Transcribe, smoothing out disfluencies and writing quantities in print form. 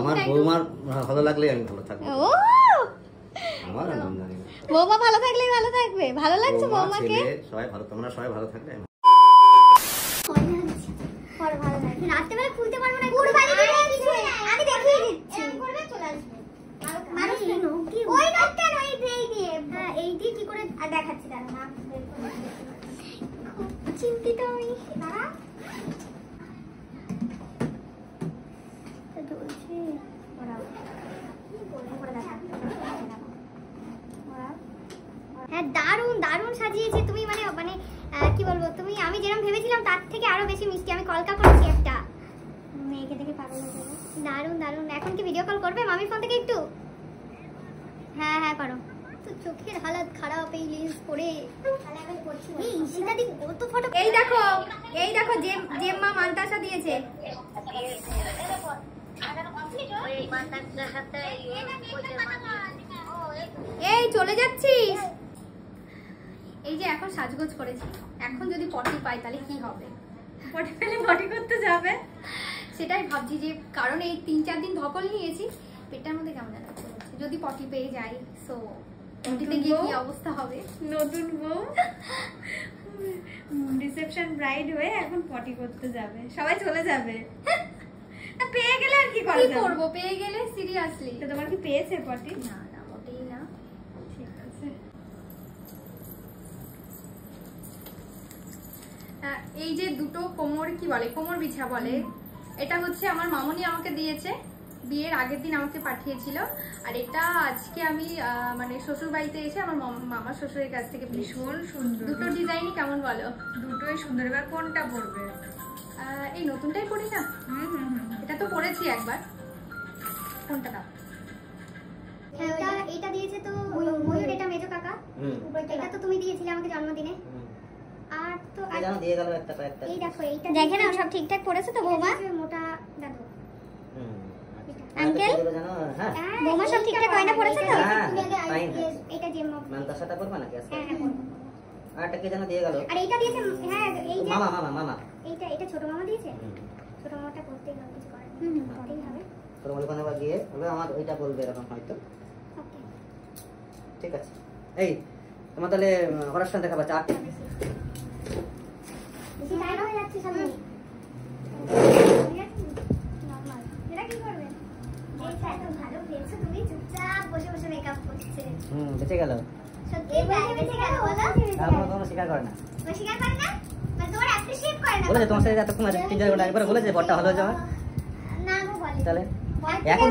আমার বৌমার ভালো লাগলে আমি ভালো থাকবো। ও আমার নাম জানি না। বৌমা ভালো থাকলেই ভালো থাকবে। ভালো লাগছে বৌমাকে? সবাই ভালো, তোমরা সবাই ভালো থাকলে ভালো লাগছে। রাত্রেবেলা খুলতে পারবো না। আমি দেখিয়ে দিচ্ছি। চলে আসবে। মানুষ কি ওই নকটা নয় এই দিয়ে। হ্যাঁ এই দিয়ে কি করে দেখাচ্ছি দাঁড়া না। খুব চিন্তিত আমি। দাঁড়া। চলছে। হ্যাঁ দারুণ দারুণ সাজিয়েছে তুমি। মানে মানে কি বলবো, তুমি আমি যেরকম ভেবেছিলাম তার থেকে আরো বেশি মিষ্টি। আমি কলকা করেছি একটা, মেয়েকে দেখে পাগল হয়ে যাবে। দারুণ দারুণ। এখন কি ভিডিও কল করবে মামির ফোন থেকে একটু? হ্যাঁ হ্যাঁ করো। তো চোখের হালত খারাপ এই লেন্স পরে। এই ঈশিতাদি কত ফটো। এই দেখো জেম্মা মান্তাসা দিয়েছে। এই চলে যাচ্ছিস? এই যে এখন সাজগোজ করেছি, এখন যদি পটি পাই তাহলে কি হবে? পটি পেলে পটি করতে যাবে, সেটাই ভাবছি। যে কারণ এই 3-4 দিন ধকল নিয়েছি, পেটটার মধ্যে কেমন যেন করছে। যদি পটি পেয়ে যাই সো পটিতে গিয়ে কি অবস্থা হবে। নতুন বউ রিসেপশন ব্রাইড হয়ে এখন পটি করতে যাবে, সবাই চলে যাবে। পেয়ে গেলে আর কি করবো? পেয়ে গেলে সিরিয়াসলি তো তোমার কি পেয়েছে পটি? না না মোটেই না। ঠিক আছে। এই যে দুটো কোমর কি বলে, কোমর বিছা বলে, এটা হচ্ছে আমার মামনি আমাকে দিয়েছে, বিয়ের আগের দিন আমাকে পাঠিয়েছিল। আর এটা আজকে আমি মানে শ্বশুর বাড়িতে এসে আমার মামা শ্বশুরের কাছ থেকে। ভীষণ সুন্দর দুটো ডিজাইনই। কেমন বলো? দুটোই সুন্দর। এবার কোনটা পরবে? এই নতুনটাই পরি না? এটা তো পরেছি একবার। কোনটা দাও? এটা দিয়েছে তো ময়ূর, এটা মেজো কাকা। এটা তো তুমি দিয়েছিলে আমাকে জন্মদিনে। আর তো জানো দিয়ে গেল একটা কয়েকটা। এই দেখো এইটা দেখে নাও সব ঠিকঠাক করেছে তো বৌমা? মোটা দাদু আঙ্কেল হ্যাঁ বৌমা সব ঠিকঠাক গয়না পরেছে তো? হ্যাঁ এটা যে মান্তাসাটা পরবা নাকি আজকে? হ্যাঁ হ্যাঁ। আর একটা কি জানো দিয়ে গেল? আর এইটা দিয়েছে। হ্যাঁ এই যে মামা এটা ছোট মামা দিয়েছে। ছোট মামাটা করতেই হবে, কিছু করার নেই, করতেই হবে। ছোট মামা কোন আবার গিয়ে বলে আমার ওইটা বলবে এরকম হয়তো। ওকে ঠিক আছে। এই তোমার তাহলে অপারেশন দেখাবা চারটে। বেশি টাইম হয়ে যাচ্ছে সামনে। নরমাল এটা কি করবে? এইটা এত ভালো পেয়েছো তুমি, চুপচাপ বসে বসে মেকআপ করছে। বেঁচে গেল সত্যি। বেঁচে গেল বলো? তারপর কোনো স্বীকার করে না। স্বীকার করে না মানে তোমার অ্যাপ্রিশিয়েট করে না। বলে তোমার সাথে এতক্ষণ 3-4 ঘন্টা আগে বলেছে বড়টা ভালো হয়ে যাবে না গো। বলে তাহলে এখন